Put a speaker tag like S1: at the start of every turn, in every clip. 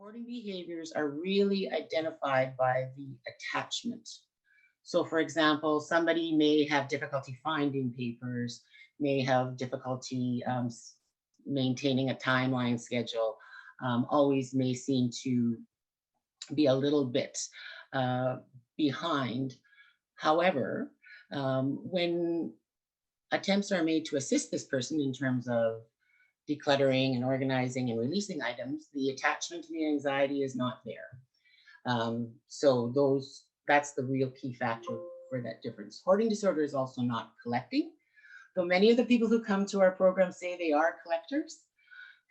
S1: Hoarding behaviors are really identified by the attachment. So for example, somebody may have difficulty finding papers, may have difficulty maintaining a timeline schedule, always may seem to be a little bit behind. However, when attempts are made to assist this person in terms of decluttering and organizing and releasing items, the attachment and the anxiety is not there. So that's the real key factor for that difference. Hoarding disorder is also not collecting. Though many of the people who come to our program say they are collectors,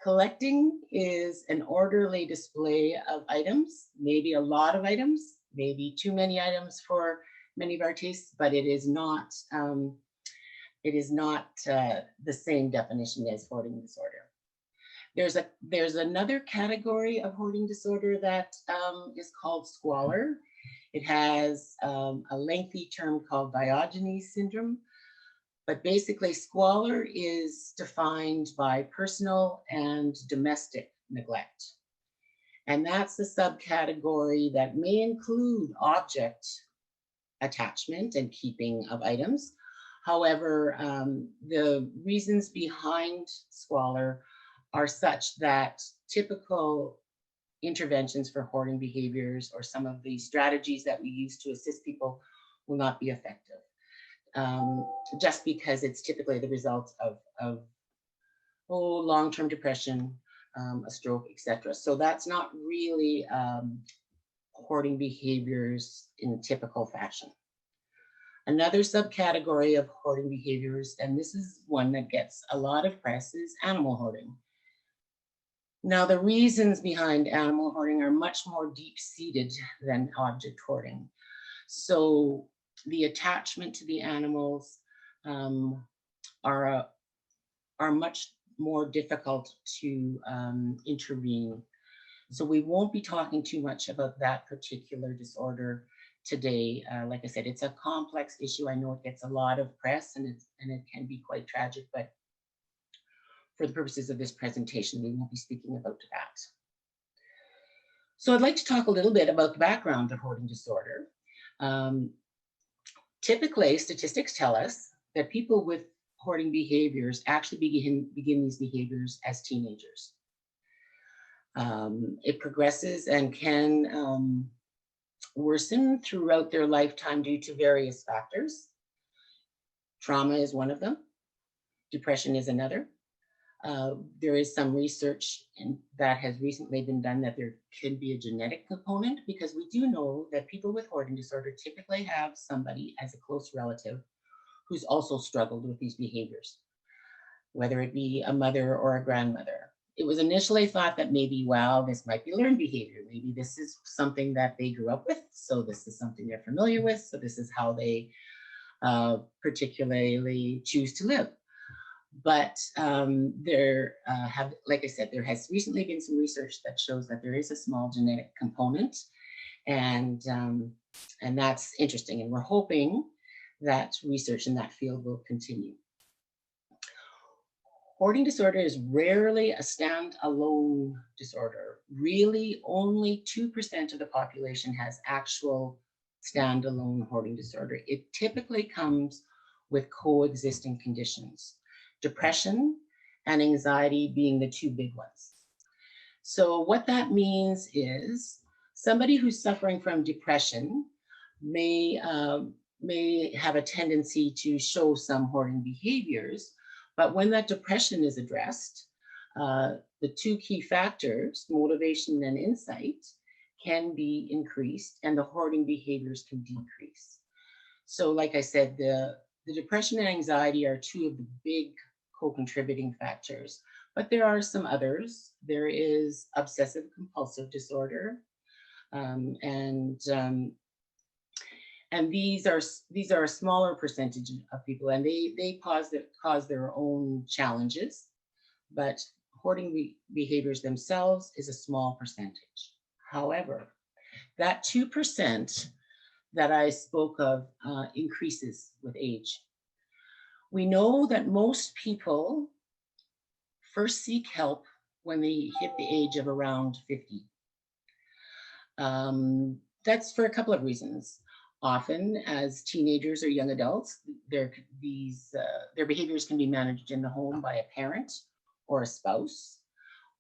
S1: collecting is an orderly display of items, maybe a lot of items, maybe too many items for many of our tastes, but it is not the same definition as hoarding disorder. There's another category of hoarding disorder that is called squalor. It has a lengthy term called Diogenes syndrome, but basically squalor is defined by personal and domestic neglect. And that's the subcategory that may include object attachment and keeping of items. However, the reasons behind squalor are such that typical interventions for hoarding behaviors or some of the strategies that we use to assist people will not be effective, just because it's typically the result of long-term depression, a stroke, etc. So that's not really hoarding behaviors in typical fashion. Another subcategory of hoarding behaviors, and this is one that gets a lot of press, is animal hoarding. Now, the reasons behind animal hoarding are much more deep-seated than object hoarding. So the attachment to the animals are much more difficult to intervene. So we won't be talking too much about that particular disorder today. Like I said, it's a complex issue. I know it gets a lot of press and it can be quite tragic, but for the purposes of this presentation, we won't be speaking about that. So I'd like to talk a little bit about the background of hoarding disorder. Typically, statistics tell us that people with hoarding behaviors actually begin these behaviors as teenagers. It progresses and can worsen throughout their lifetime due to various factors. Trauma is one of them. Depression is another. There is some research that has recently been done that there could be a genetic component, because we do know that people with hoarding disorder typically have somebody as a close relative who's also struggled with these behaviors, whether it be a mother or a grandmother. It was initially thought that maybe, well, this might be learned behavior. Maybe this is something that they grew up with, so this is something they're familiar with, so this is how they particularly choose to live. But like I said, there has recently been some research that shows that there is a small genetic component, and that's interesting. And we're hoping that research in that field will continue. Hoarding disorder is rarely a standalone disorder. Really, only 2% of the population has actual standalone hoarding disorder. It typically comes with coexisting conditions, depression and anxiety being the two big ones. So what that means is somebody who's suffering from depression may have a tendency to show some hoarding behaviors, but when that depression is addressed, the two key factors, motivation and insight, can be increased and the hoarding behaviors can decrease. So like I said, the depression and anxiety are two of the big co-contributing factors, but there are some others. There is obsessive compulsive disorder, and these are a smaller percentage of people, and they cause their own challenges, but hoarding behaviors themselves is a small percentage. However, that 2% that I spoke of increases with age. We know that most people first seek help when they hit the age of around 50. That's for a couple of reasons. Often, as teenagers or young adults, their behaviors can be managed in the home by a parent or a spouse,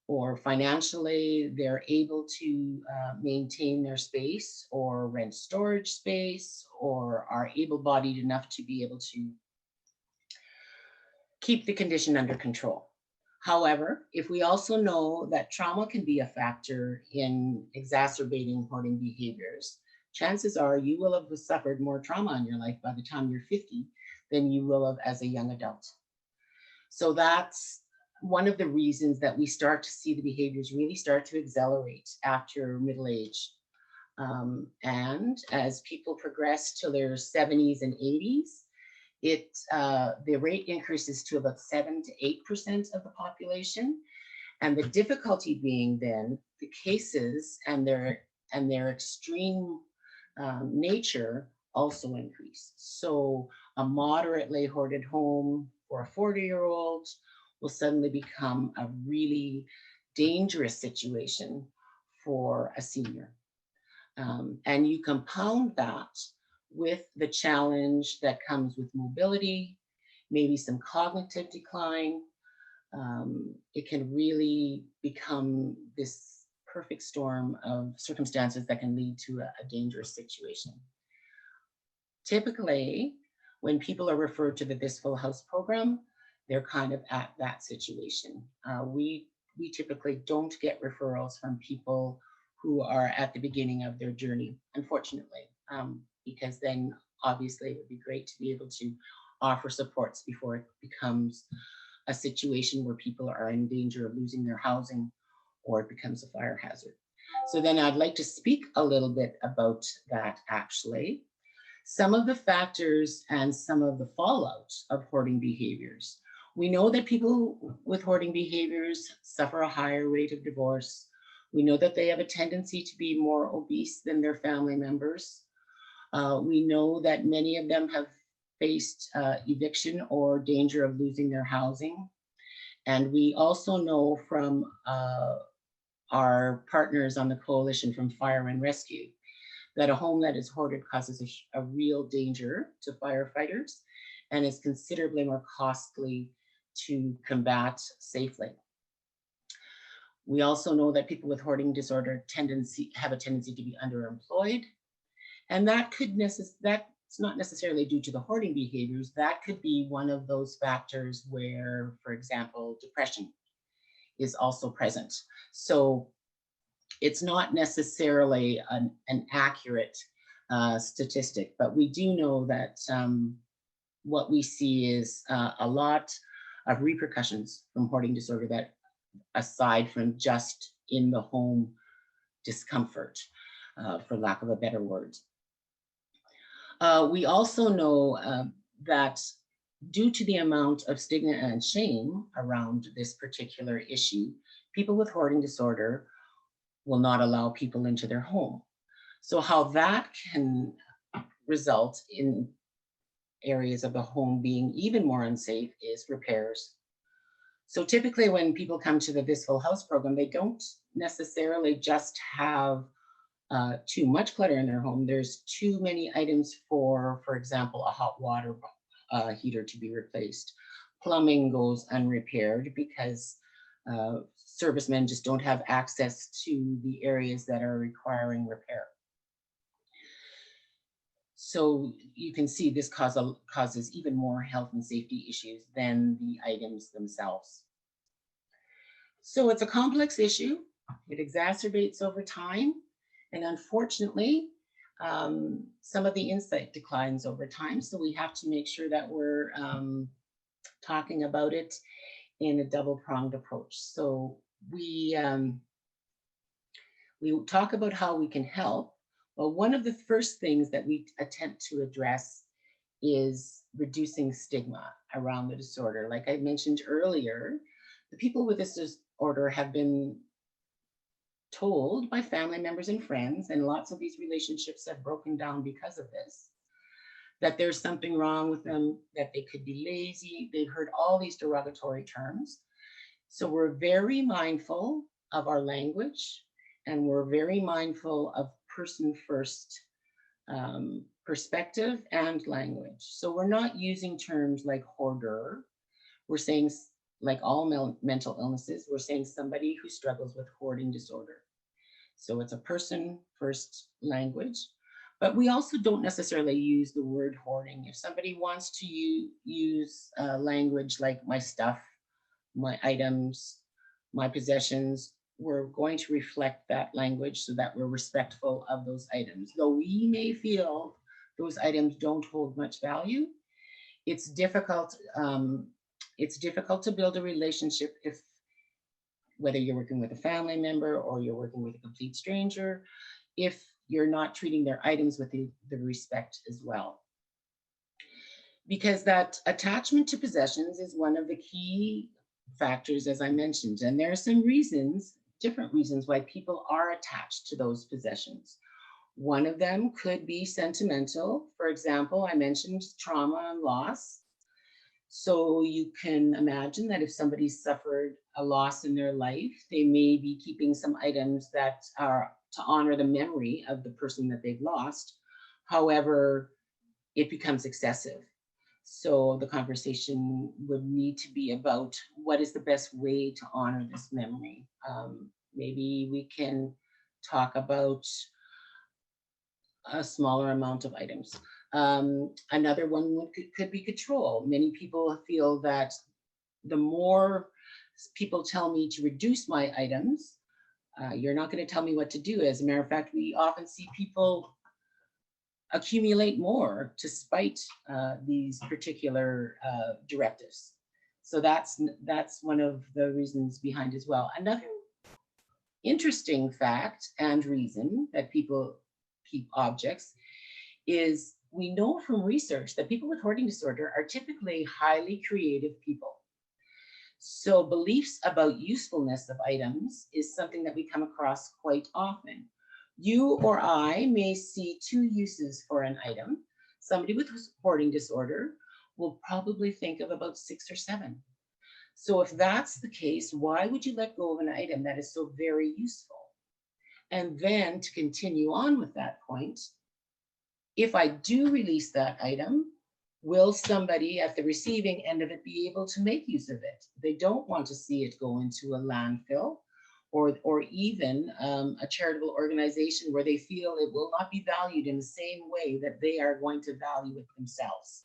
S1: or financially, they're able to maintain their space or rent storage space, or are able-bodied enough to be able to keep the condition under control. However, if we also know that trauma can be a factor in exacerbating hoarding behaviors, chances are you will have suffered more trauma in your life by the time you're 50 than you will have as a young adult. So that's one of the reasons that we start to see the behaviors really start to accelerate after middle age. And as people progress to their 70s and 80s, the rate increases to about 7 to 8% of the population, and the difficulty being then the cases and their extreme nature also increase. So a moderately hoarded home for a 40-year-old will suddenly become a really dangerous situation for a senior. And you compound that with the challenge that comes with mobility, maybe some cognitive decline. It can really become this perfect storm of circumstances that can lead to a dangerous situation. Typically, when people are referred to the This Full House program, they're kind of at that situation. We typically don't get referrals from people who are at the beginning of their journey, unfortunately, because then obviously it would be great to be able to offer supports before it becomes a situation where people are in danger of losing their housing or it becomes a fire hazard. So then I'd like to speak a little bit about that actually. Some of the factors and some of the fallout of hoarding behaviors. We know that people with hoarding behaviors suffer a higher rate of divorce. We know that they have a tendency to be more obese than their family members. We know that many of them have faced eviction or danger of losing their housing. And we also know from our partners on the coalition from Fire and Rescue that a home that is hoarded causes a real danger to firefighters and is considerably more costly to combat safely. We also know that people with hoarding disorder have a tendency to be underemployed, and that's not necessarily due to the hoarding behaviors. That could be one of those factors where, for example, depression is also present. So it's not necessarily an accurate statistic, but we do know that what we see is a lot of repercussions from hoarding disorder that aside from just in the home discomfort, for lack of a better word. We also know that due to the amount of stigma and shame around this particular issue, people with hoarding disorder will not allow people into their home. So how that can result in areas of the home being even more unsafe is repairs. So typically when people come to the This Full House program, they don't necessarily just have too much clutter in their home. There's too many items for example, a hot water heater to be replaced. Plumbing goes unrepaired because servicemen just don't have access to the areas that are requiring repair. So you can see this causes even more health and safety issues than the items themselves. So it's a complex issue. It exacerbates over time. And unfortunately, some of the insight declines over time. So we have to make sure that we're talking about it in a double-pronged approach. So we talk about how we can help. Well, one of the first things that we attempt to address is reducing stigma around the disorder. Like I mentioned earlier, the people with this disorder have been told by family members and friends, and lots of these relationships have broken down because of this, that there's something wrong with them, that they could be lazy. They've heard all these derogatory terms. So we're very mindful of our language and we're very mindful of person first perspective and language. So we're not using terms like hoarder. We're saying, like all mental illnesses, we're saying somebody who struggles with hoarding disorder. So it's a person first language, but we also don't necessarily use the word hoarding. If somebody wants to use language like my stuff, my items, my possessions, we're going to reflect that language so that we're respectful of those items. Though we may feel those items don't hold much value, it's difficult. It's difficult to build a relationship if, whether you're working with a family member or you're working with a complete stranger, if you're not treating their items with the respect as well. Because that attachment to possessions is one of the key factors, as I mentioned, and there are some reasons, different reasons why people are attached to those possessions. One of them could be sentimental. For example, I mentioned trauma and loss. So you can imagine that if somebody suffered a loss in their life, they may be keeping some items that are to honor the memory of the person that they've lost. However, it becomes excessive. So the conversation would need to be about what is the best way to honor this memory. Maybe we can talk about a smaller amount of items. Another one could be control. Many people feel that the more people tell me to reduce my items, you're not going to tell me what to do. As a matter of fact, we often see people accumulate more to spite these particular directives. So that's one of the reasons behind as well. Another interesting fact and reason that people keep objects is we know from research that people with hoarding disorder are typically highly creative people. So beliefs about usefulness of items is something that we come across quite often. You or I may see two uses for an item. Somebody with hoarding disorder will probably think of about 6 or 7. So if that's the case, why would you let go of an item that is so very useful? And then to continue on with that point, if I do release that item, will somebody at the receiving end of it be able to make use of it? They don't want to see it go into a landfill or even a charitable organization where they feel it will not be valued in the same way that they are going to value it themselves.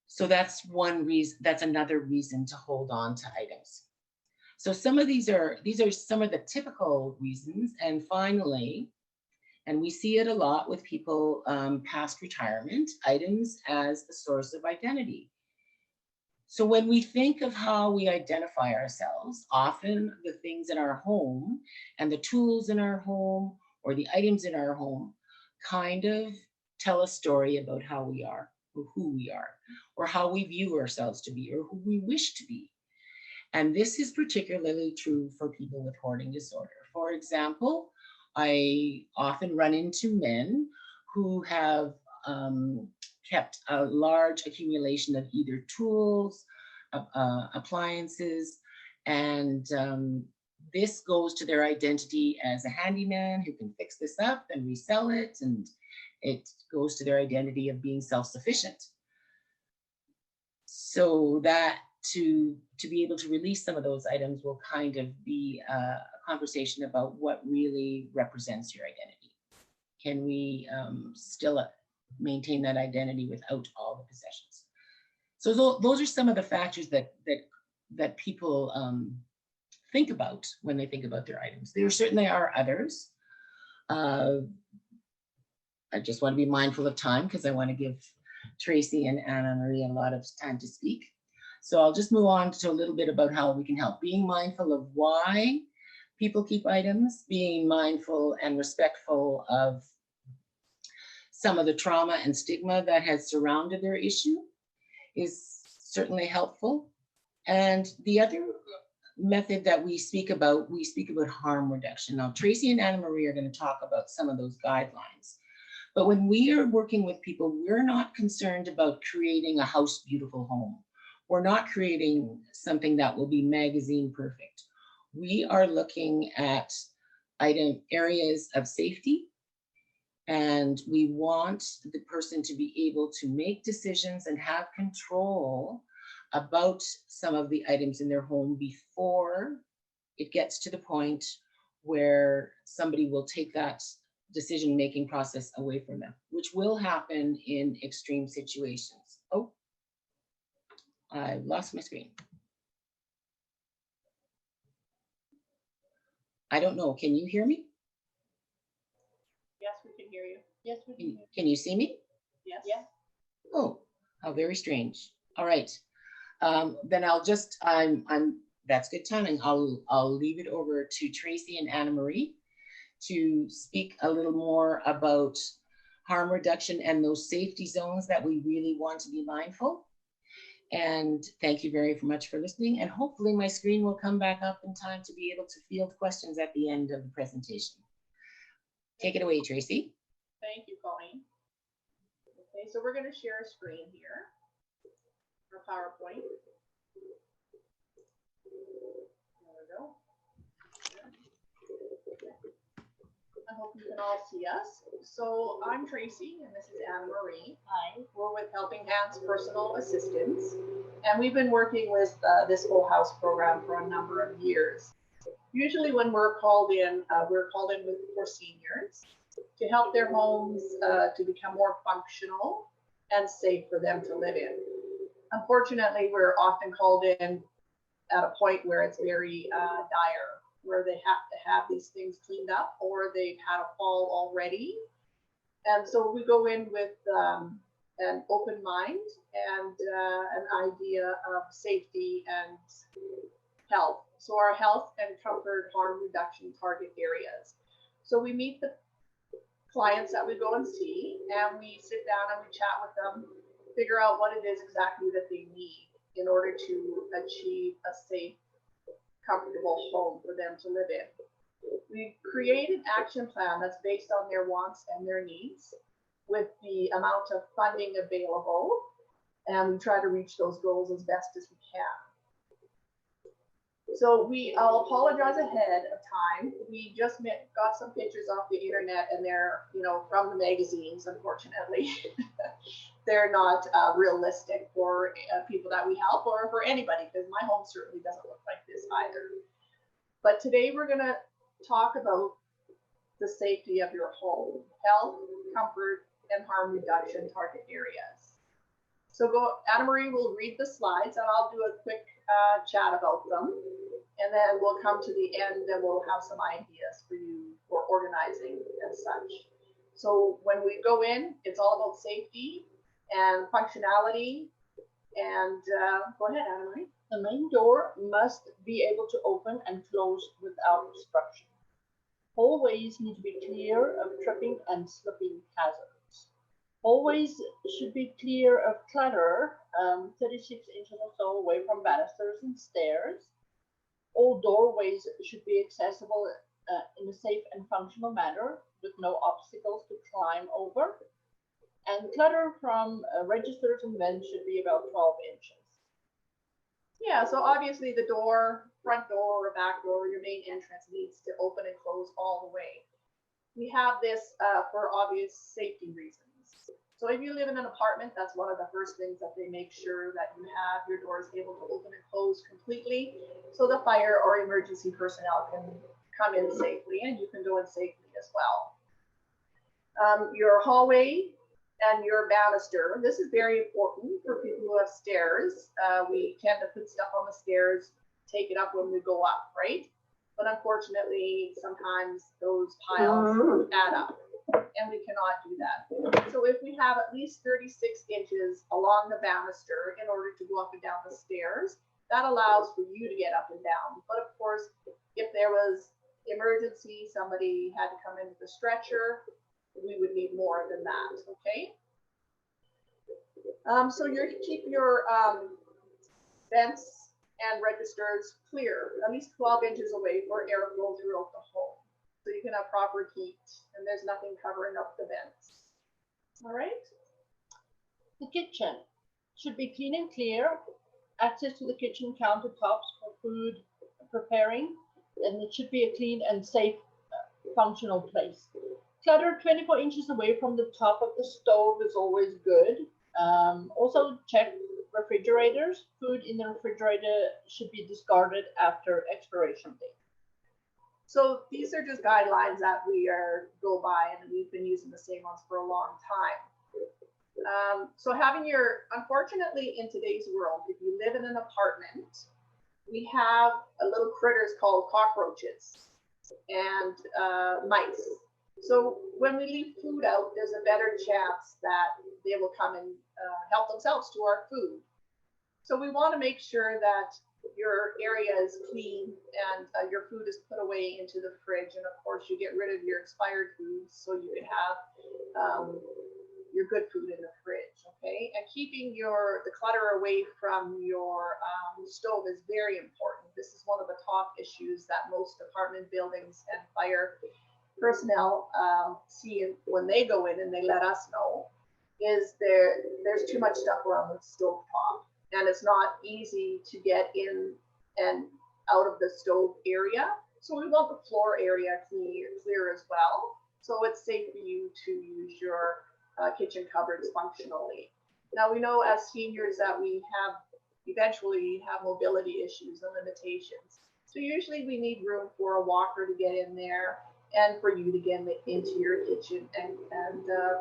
S1: So that's one reason, that's another reason to hold on to items. So some of these are some of the typical reasons. And finally, and we see it a lot with people past retirement, items as the source of identity. So when we think of how we identify ourselves, often the things in our home and the tools in our home or the items in our home kind of tell a story about how we are or who we are or how we view ourselves to be or who we wish to be. And this is particularly true for people with hoarding disorder. For example, I often run into men who have kept a large accumulation of either tools, appliances, and this goes to their identity as a handyman who can fix this up and resell it, and it goes to their identity of being self-sufficient. So that to be able to release some of those items will kind of be a conversation about what really represents your identity. Can we still maintain that identity without all the possessions? So those are some of the factors that people think about when they think about their items. There certainly are others. I just want to be mindful of time because I want to give Tracy and Anna Marie a lot of time to speak. So I'll just move on to a little bit about how we can help. Being mindful of why people keep items, being mindful and respectful of some of the trauma and stigma that has surrounded their issue is certainly helpful. And the other method that we speak about harm reduction. Now, Tracy and Anna Marie are going to talk about some of those guidelines. But when we are working with people, we're not concerned about creating a house beautiful home. We're not creating something that will be magazine perfect. We are looking at areas of safety. And we want the person to be able to make decisions and have control about some of the items in their home before it gets to the point where somebody will take that decision-making process away from them, which will happen in extreme situations. Oh, I lost my screen. I don't know. Can you hear me?
S2: Yes, we can hear you. Yes, we can hear you.
S1: Can you see me?
S2: Yes. Yes.
S1: Oh, how very strange. All right. Then I'll just, that's good timing. I'll leave it over to Tracy and Anna Marie to speak a little more about harm reduction and those safety zones that we really want to be mindful. And thank you very much for listening. And hopefully my screen will come back up in time to be able to field questions at the end of the presentation. Take it away, Tracy.
S2: Thank you, Colleen. Okay, so we're going to share a screen here for PowerPoint. There we go. I hope you can all see us. So I'm Tracy, and this is Anna Marie. Hi. We're with Helping Hands Personal Assistance, and we've been working with this whole house program for a number of years. Usually when we're called in for seniors to help their homes to become more functional and safe for them to live in. Unfortunately, we're often called in at a point where it's very dire, where they have to have these things cleaned up or they've had a fall already. And so we go in with an open mind and an idea of safety and health. So our health and comfort harm reduction target areas. So we meet the clients that we go and see, and we sit down and we chat with them, figure out what it is exactly that they need in order to achieve a safe, comfortable home for them to live in. We create an action plan that's based on their wants and their needs with the amount of funding available, and we try to reach those goals as best as we can. So I'll apologize ahead of time. We just got some pictures off the internet, and they're, from the magazines, unfortunately. They're not realistic for people that we help or for anybody, because my home certainly doesn't look like this either. But today we're going to talk about the safety of your home, health, comfort, and harm reduction target areas. So Anna Marie will read the slides, and I'll do a quick chat about them. And then we'll come to the end and we'll have some ideas for you for organizing and such. So when we go in, it's all about safety and functionality. And go ahead, Anna Marie.
S3: The main door must be able to open and close without obstruction. Hallways need to be clear of tripping and slipping hazards. Hallways should be clear of clutter, 36 inches or so away from banisters and stairs. All doorways should be accessible in a safe and functional manner with no obstacles to climb over. And clutter from registers and vents should be about 12 inches.
S2: Yeah, so obviously the door, front door or back door, your main entrance needs to open and close all the way. We have this for obvious safety reasons. So if you live in an apartment, that's one of the first things that they make sure that you have your doors able to open and close completely, so the fire or emergency personnel can come in safely and you can go in safely as well. Your hallway and your banister, this is very important for people who have stairs. We tend to put stuff on the stairs, take it up when we go up, right? But unfortunately, sometimes those piles add up, and we cannot do that. So if we have at least 36 inches along the banister in order to go up and down the stairs, that allows for you to get up and down. But of course, if there was emergency, somebody had to come in with a stretcher, we would need more than that, okay? So you're to keep your vents and registers clear, at least 12 inches away for airflow throughout the home, so you can have proper heat and there's nothing covering up the vents. All right.
S3: The kitchen should be clean and clear. Access to the kitchen countertops for food preparing, and it should be a clean and safe functional place. Clutter 24 inches away from the top of the stove is always good. Also check refrigerators. Food in the refrigerator should be discarded after expiration date.
S2: So these are just guidelines that we go by, and we've been using the same ones for a long time. So unfortunately in today's world, if you live in an apartment, we have little critters called cockroaches and mice. So when we leave food out, there's a better chance that they will come and help themselves to our food. So we want to make sure that your area is clean and your food is put away into the fridge. And of course, you get rid of your expired foods so you can have your good food in the fridge, okay? And keeping the clutter away from your stove is very important. This is one of the top issues that most apartment buildings and fire personnel see when they go in and they let us know, is there's too much stuff around the stove top, and it's not easy to get in and out of the stove area. So we want the floor area clear as well, so it's safe for you to use your kitchen cupboards functionally. Now we know as seniors that we eventually have mobility issues and limitations. So usually we need room for a walker to get in there and for you to get into your kitchen and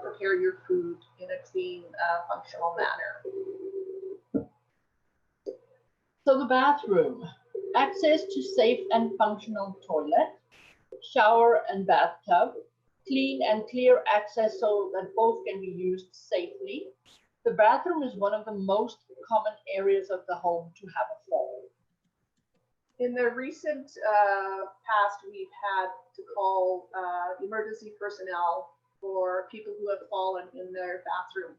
S2: prepare your food in a clean, functional manner.
S3: So the bathroom, access to safe and functional toilet, shower and bathtub, clean and clear access so that both can be used safely. The bathroom is one of the most common areas of the home to have a fall.
S2: In the recent past, we've had to call emergency personnel for people who have fallen in their bathroom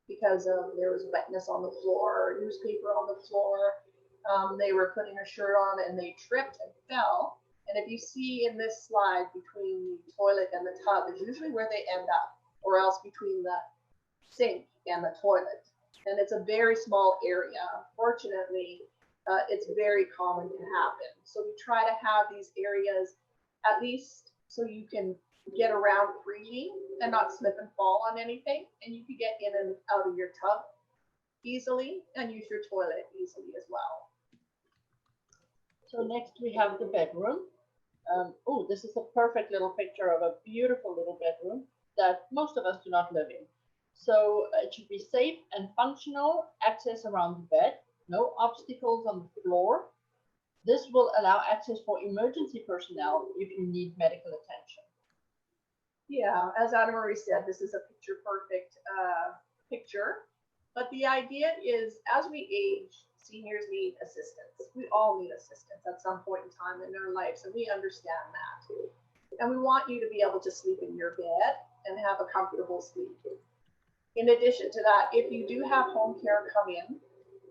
S2: because there was wetness on the floor, newspaper on the floor. They were putting a shirt on and they tripped and fell. And if you see in this slide, between the toilet and the tub is usually where they end up, or else between the sink and the toilet. And it's a very small area. Unfortunately, it's very common to happen. So we try to have these areas at least so you can get around freely and not slip and fall on anything. And you can get in and out of your tub easily and use your toilet easily as well.
S3: So next we have the bedroom. Oh, this is a perfect little picture of a beautiful little bedroom that most of us do not live in. So it should be safe and functional, access around the bed, no obstacles on the floor. This will allow access for emergency personnel if you need medical attention.
S2: Yeah, as Anna Marie said, this is a picture perfect picture. But the idea is, as we age, seniors need assistance. We all need assistance at some point in time in their lives, and we understand that. And we want you to be able to sleep in your bed and have a comfortable sleep. In addition to that, if you do have home care come in,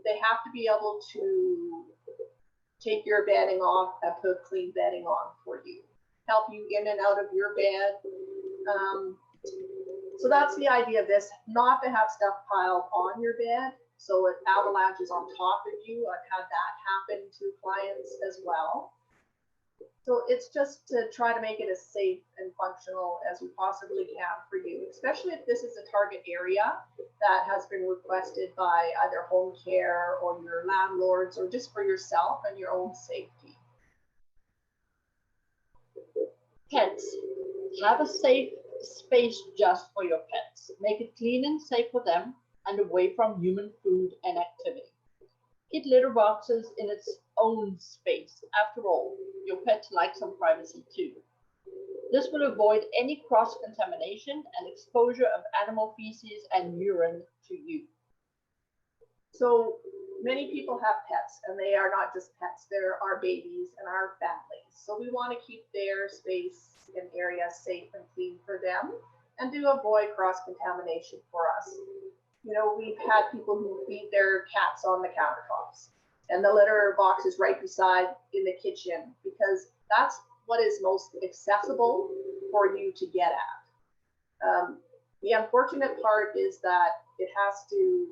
S2: they have to be able to take your bedding off and put clean bedding on for you, help you in and out of your bed. So that's the idea of this, not to have stuff piled on your bed so it avalanches on top of you. I've had that happen to clients as well. So it's just to try to make it as safe and functional as we possibly can for you, especially if this is a target area that has been requested by either home care or your landlords or just for yourself and your own safety.
S3: Pets. Have a safe space just for your pets. Make it clean and safe for them and away from human food and activity. Keep litter boxes in its own space. After all, your pet likes some privacy too. This will avoid any cross-contamination and exposure of animal feces and urine to you.
S2: So many people have pets, and they are not just pets, they're our babies and our families. So we want to keep their space and area safe and clean for them and to avoid cross-contamination for us. You know, we've had people who feed their cats on the countertops and the litter box is right beside in the kitchen because that's what is most accessible for you to get at. The unfortunate part is that it has to,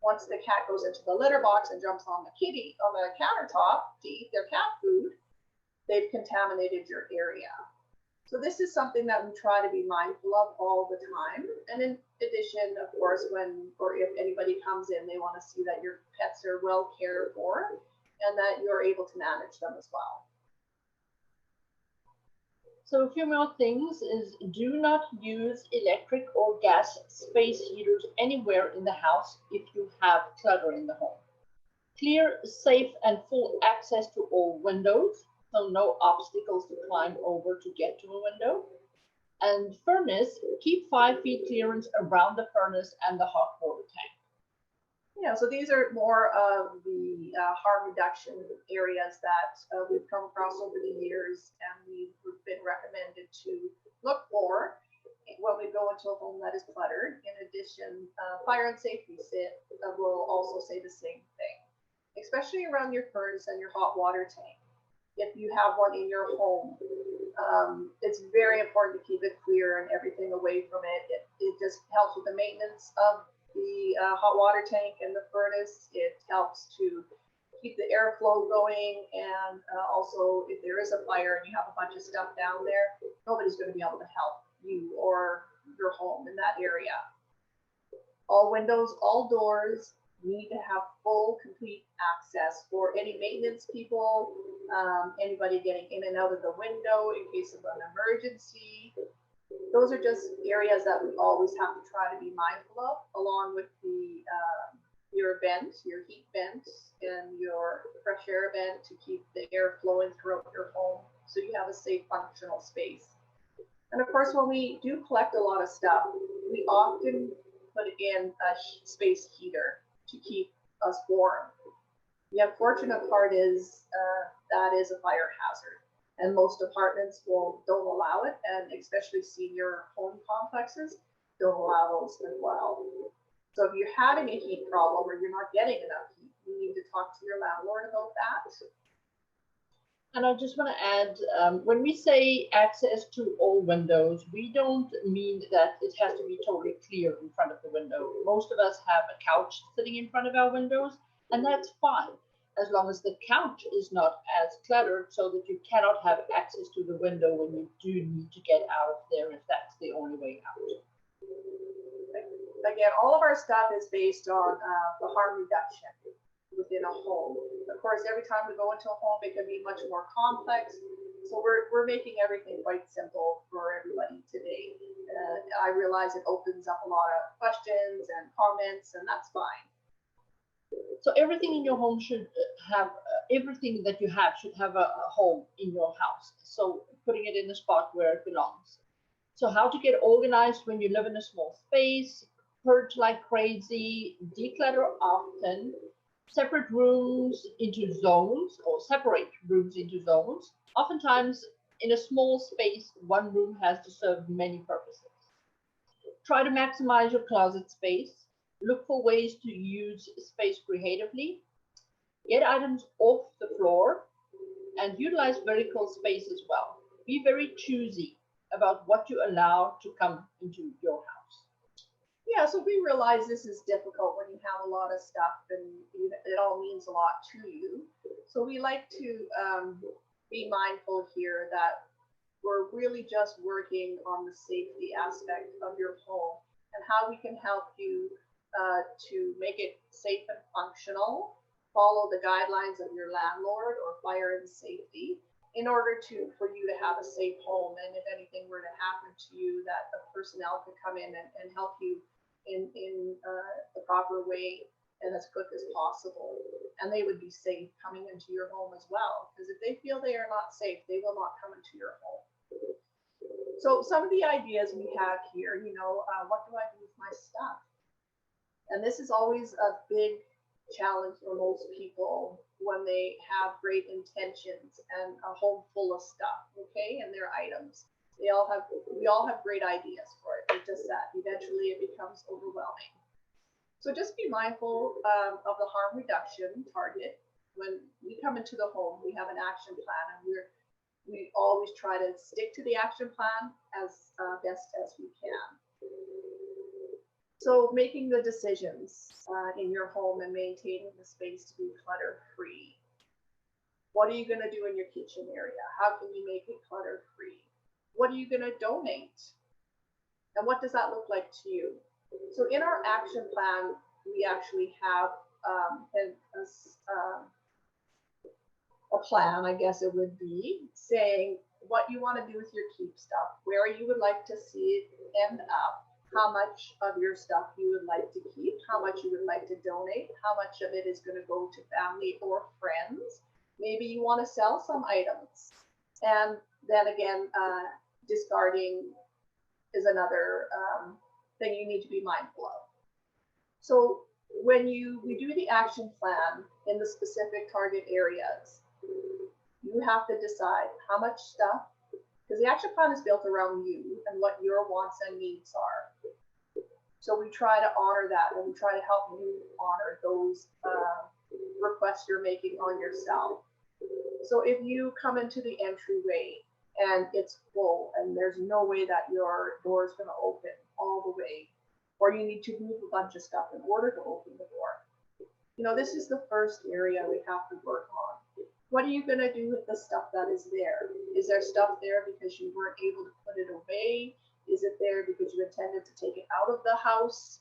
S2: once the cat goes into the litter box and jumps on the countertop to eat their cat food, they've contaminated your area. So this is something that we try to be mindful of all the time. And in addition, of course, when or if anybody comes in, they want to see that your pets are well cared for and that you're able to manage them as well.
S3: So a few more things is do not use electric or gas space heaters anywhere in the house if you have clutter in the home. Clear, safe, and full access to all windows, so no obstacles to climb over to get to a window. And furnace, keep 5 feet clearance around the furnace and the hot water tank.
S2: Yeah, so these are more of the harm reduction areas that we've come across over the years, and we've been recommended to look for when we go into a home that is cluttered. In addition, fire and safety will also say the same thing, especially around your furnace and your hot water tank. If you have one in your home, it's very important to keep it clear and everything away from it. It just helps with the maintenance of the hot water tank and the furnace. It helps to keep the airflow going, and also if there is a fire and you have a bunch of stuff down there, nobody's going to be able to help you or your home in that area. All windows, all doors need to have full, complete access for any maintenance people, anybody getting in and out of the window in case of an emergency. Those are just areas that we always have to try to be mindful of, along with the your vent, your heat vent, and your fresh air vent to keep the air flowing throughout your home so you have a safe, functional space. And of course, when we do collect a lot of stuff, we often put in a space heater to keep us warm. The unfortunate part is that is a fire hazard, and most apartments don't allow it, and especially senior home complexes don't allow those as well. So if you're having a heat problem or you're not getting enough heat, you need to talk to your landlord about that.
S3: And I just want to add, when we say access to all windows, we don't mean that it has to be totally clear in front of the window. Most of us have a couch sitting in front of our windows, and that's fine, as long as the couch is not as cluttered so that you cannot have access to the window when you do need to get out of there, if that's the only way out.
S2: Again, all of our stuff is based on the harm reduction within a home. Of course, every time we go into a home, it can be much more complex. So we're making everything quite simple for everybody today. I realize it opens up a lot of questions and comments, and that's fine.
S3: So everything in your home should have, everything that you have should have a home in your house. So putting it in the spot where it belongs. So how to get organized when you live in a small space, purge like crazy, declutter often, separate rooms into zones or separate rooms into zones. Oftentimes in a small space, one room has to serve many purposes. Try to maximize your closet space. Look for ways to use space creatively. Get items off the floor and utilize vertical space as well. Be very choosy about what you allow to come into your house.
S2: Yeah, so we realize this is difficult when you have a lot of stuff and it all means a lot to you. So we like to be mindful here that we're really just working on the safety aspect of your home and how we can help you to make it safe and functional, follow the guidelines of your landlord or fire and safety in order for you to have a safe home. And if anything were to happen to you, that the personnel could come in and help you in the proper way and as quick as possible. And they would be safe coming into your home as well, because if they feel they are not safe, they will not come into your home. So some of the ideas we have here, what do I do with my stuff? And this is always a big challenge for most people when they have great intentions and a home full of stuff, okay, and their items. We all have great ideas for it. It's just that eventually it becomes overwhelming. So just be mindful of the harm reduction target. When we come into the home, we have an action plan, and we always try to stick to the action plan as best as we can. So making the decisions in your home and maintaining the space to be clutter-free. What are you going to do in your kitchen area? How can you make it clutter-free? What are you going to donate? And what does that look like to you? So in our action plan, we actually have a plan, I guess it would be, saying what you want to do with your keep stuff, where you would like to see it end up, how much of your stuff you would like to keep, how much you would like to donate, how much of it is going to go to family or friends. Maybe you want to sell some items. And then again, discarding is another thing you need to be mindful of. So when we do the action plan in the specific target areas, you have to decide how much stuff, because the action plan is built around you and what your wants and needs are. So we try to honor that, and we try to help you honor those requests you're making on yourself. So if you come into the entryway and it's full and there's no way that your door is going to open all the way, or you need to move a bunch of stuff in order to open the door, this is the first area we have to work on. What are you going to do with the stuff that is there? Is there stuff there because you weren't able to put it away? Is it there because you intended to take it out of the house?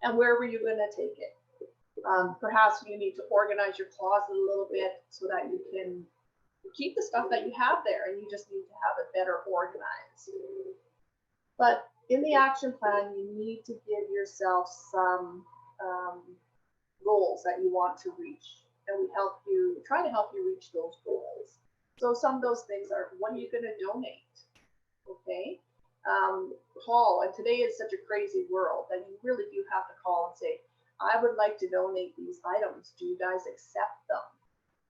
S2: And where were you going to take it? Perhaps you need to organize your closet a little bit so that you can keep the stuff that you have there, and you just need to have it better organized. But in the action plan, you need to give yourself some goals that you want to reach, and we try to help you reach those goals. So some of those things are, what are you going to donate? Okay. Call, and today is such a crazy world that you really do have to call and say, I would like to donate these items. Do you guys accept them?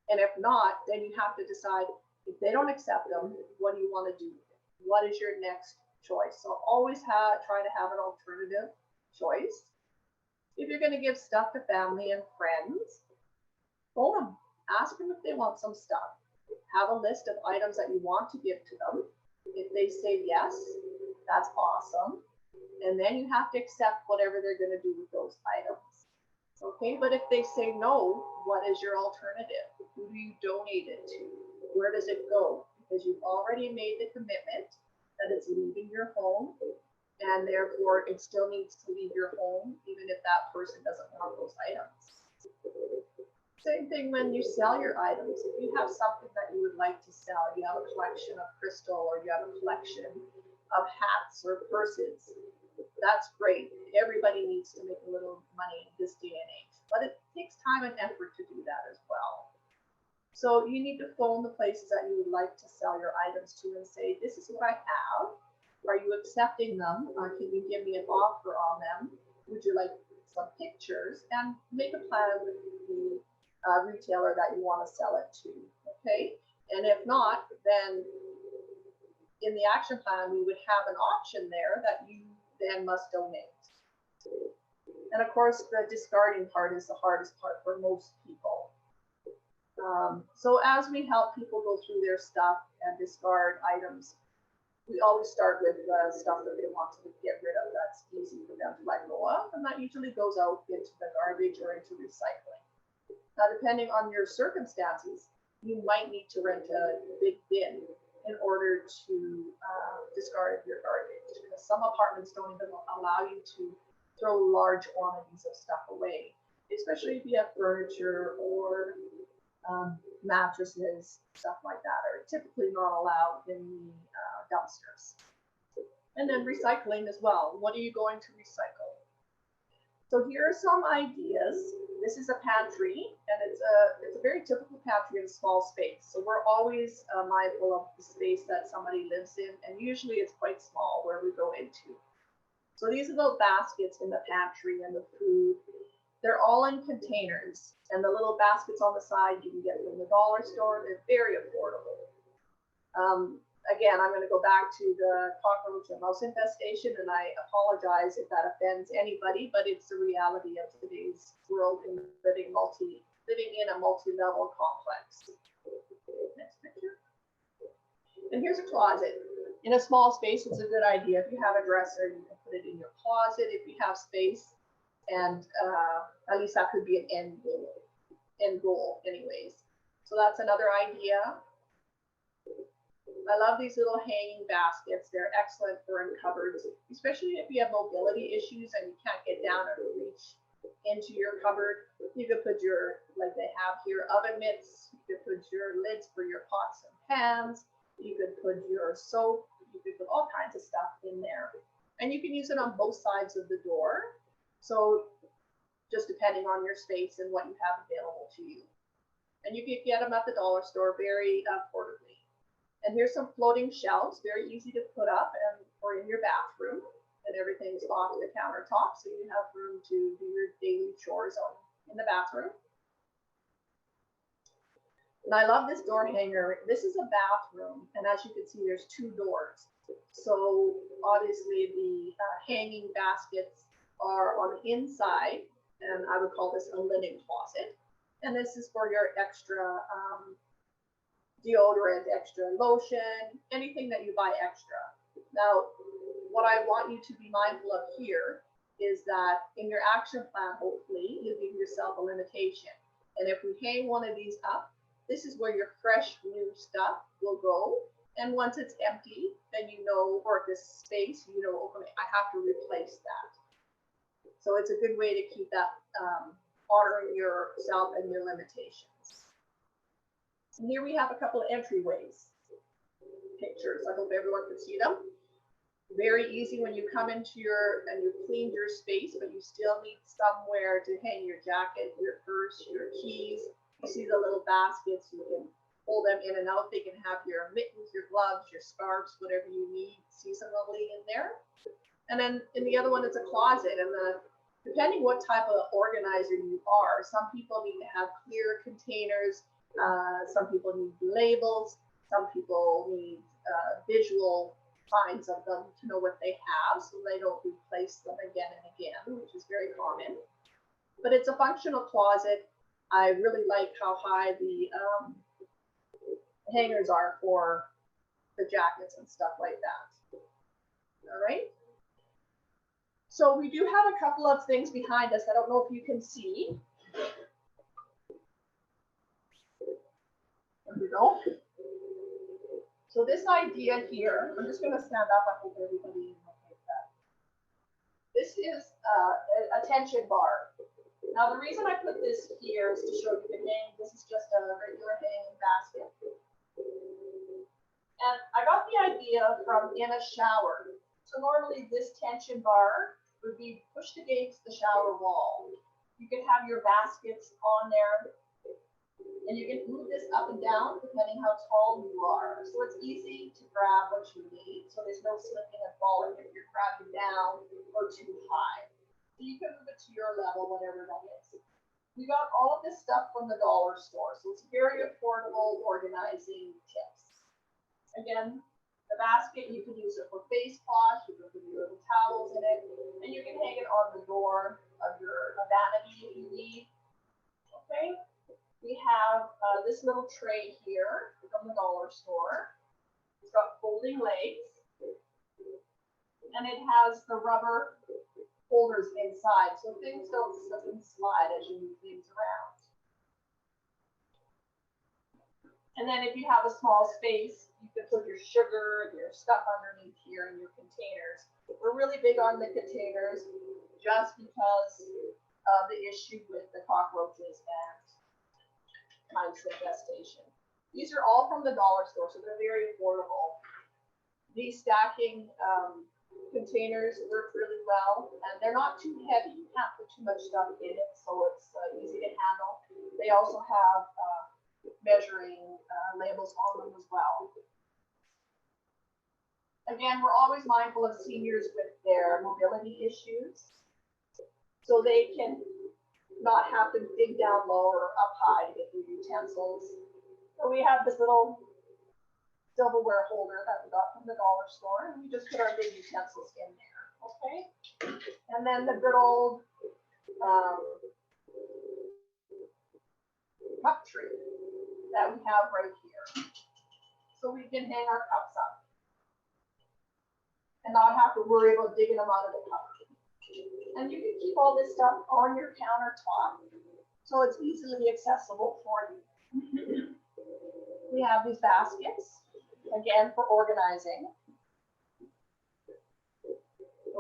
S2: And if not, then you have to decide, if they don't accept them, what do you want to do with it? What is your next choice? So always try to have an alternative choice. If you're going to give stuff to family and friends, phone them. Ask them if they want some stuff. Have a list of items that you want to give to them. If they say yes, that's awesome. And then you have to accept whatever they're going to do with those items. Okay, but if they say no, what is your alternative? Who do you donate it to? Where does it go? Because you've already made the commitment that it's leaving your home, and therefore it still needs to leave your home, even if that person doesn't want those items. Same thing when you sell your items. If you have something that you would like to sell, you have a collection of crystal, or you have a collection of hats or purses, that's great. Everybody needs to make a little money this day and age, but it takes time and effort to do that as well. So you need to phone the places that you would like to sell your items to and say, this is what I have. Are you accepting them? Can you give me an offer on them? Would you like some pictures? And make a plan with the retailer that you want to sell it to. Okay. And if not, then in the action plan, we would have an option there that you then must donate. And of course, the discarding part is the hardest part for most people. So as we help people go through their stuff and discard items, we always start with stuff that they want to get rid of that's easy for them to let go of, and that usually goes out into the garbage or into recycling. Now, depending on your circumstances, you might need to rent a big bin in order to discard your garbage, because some apartments don't even allow you to throw large quantities of stuff away, especially if you have furniture or mattresses, stuff like that are typically not allowed in the dumpsters. And then recycling as well. What are you going to recycle? So here are some ideas. This is a pantry, and it's a very typical pantry in a small space. So we're always mindful of the space that somebody lives in, and usually it's quite small where we go into. So these are the baskets in the pantry and the food. They're all in containers, and the little baskets on the side you can get from the dollar store. They're very affordable. Again, I'm going to go back to the cockroach and mouse infestation, and I apologize if that offends anybody, but it's the reality of today's world in living in a multi-level complex. Next picture. And here's a closet. In a small space, it's a good idea. If you have a dresser, you can put it in your closet if you have space, and at least that could be an end goal anyways. So that's another idea. I love these little hanging baskets. They're excellent for in cupboards, especially if you have mobility issues and you can't get down or reach into your cupboard. You could put your, like they have here, oven mitts. You could put your lids for your pots and pans. You could put your soap. You could put all kinds of stuff in there. And you can use it on both sides of the door. So just depending on your space and what you have available to you. And you can get them at the dollar store very affordably. And here's some floating shelves, very easy to put up and or in your bathroom, and everything's off the countertop, so you have room to do your daily chores in the bathroom. And I love this door hanger. This is a bathroom, and as you can see, there's two doors. So obviously the hanging baskets are on the inside, and I would call this a linen closet. And this is for your extra deodorant, extra lotion, anything that you buy extra. Now, what I want you to be mindful of here is that in your action plan, hopefully, you give yourself a limitation. And if we hang one of these up, this is where your fresh new stuff will go. And once it's empty, then you know, or this space, you know, okay, I have to replace that. So it's a good way to keep that honoring yourself and your limitations. And here we have a couple of entryways pictures. I hope everyone can see them. Very easy when you come into and you cleaned your space, but you still need somewhere to hang your jacket, your purse, your keys. You see the little baskets, you can pull them in and out. They can have your mittens, your gloves, your scarves, whatever you need seasonally in there. And then in the other one, it's a closet. And depending what type of organizer you are, some people need to have clear containers. Some people need labels. Some people need visual signs of them to know what they have, so they don't replace them again and again, which is very common. But it's a functional closet. I really like how high the hangers are for the jackets and stuff like that. All right. So we do have a couple of things behind us. I don't know if you can see. There we go. So this idea here, I'm just going to stand up. I hope everybody knows that. This is a tension bar. Now the reason I put this here is to show you the hang. This is just a regular hanging basket. And I got the idea from in a shower. So normally this tension bar would be pushed against the shower wall. You can have your baskets on there, and you can move this up and down depending how tall you are. So it's easy to grab what you need. So there's no slipping and falling if you're grabbing down or too high. So you can move it to your level, whatever that is. We got all of this stuff from the dollar store. So it's very affordable organizing tips. Again, the basket, you can use it for face wash, you can put your little towels in it, and you can hang it on the door of your vanity if you need. Okay. We have this little tray here from the dollar store. It's got folding legs, and it has the rubber holders inside, so things don't slip and slide as you move things around. And then if you have a small space, you can put your sugar and your stuff underneath here in your containers. We're really big on the containers just because of the issue with the cockroaches and mice infestation. These are all from the dollar store, so they're very affordable. These stacking containers work really well, and they're not too heavy. You can't put too much stuff in it, so it's easy to handle. They also have measuring labels on them as well. Again, we're always mindful of seniors with their mobility issues, so they can not have to dig down low or up high to get their utensils. So we have this little silverware holder that we got from the dollar store, and we just put our big utensils in there, okay? And then the good old cup tree that we have right here. So we can hang our cups up and not have to worry about digging them out of the cup. And you can keep all this stuff on your countertop, so it's easily accessible for you. We have these baskets. again for organizing.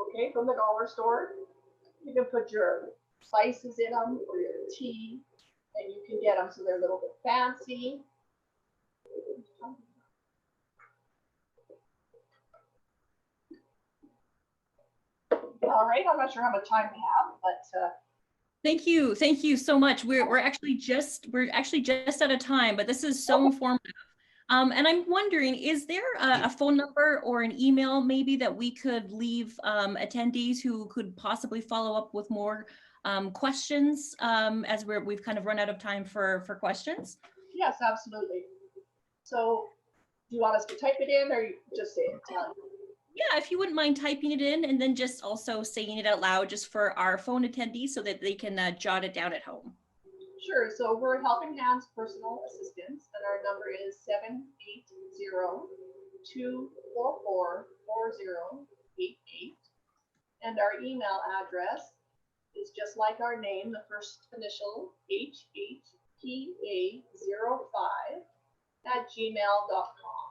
S2: Okay, from the dollar store. You can put your spices in them or your tea, and you can get them so they're a little bit fancy. All right, I'm not sure how much time we have, but
S4: thank you so much. We're actually just out of time, but this is so informative. And I'm wondering, is there a phone number or an email maybe that we could leave attendees who could possibly follow up with more questions as we've kind of run out of time for questions?
S2: yes, absolutely. So do you want us to type it in or just say it?
S4: Yeah, if you wouldn't mind typing it in and then just also saying it out loud just for our phone attendees so that they can jot it down at home.
S2: Sure. So we're Helping Hands Personal Assistance, and our number is 780-244-4088. And our email address is just like our name, the first initial HHPA05@gmail.com.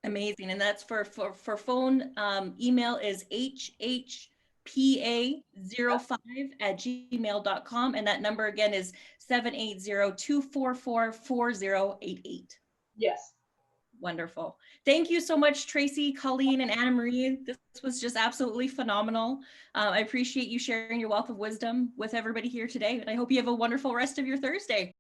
S4: Amazing. And that's for phone. Email is hhpa05@gmail.com. And that number again is 780-244-4088.
S2: Yes.
S4: Wonderful. Thank you so much, Tracy, Colleen, and Anna Marie. This was just absolutely phenomenal. I appreciate you sharing your wealth of wisdom with everybody here today. And I hope you have a wonderful rest of your Thursday.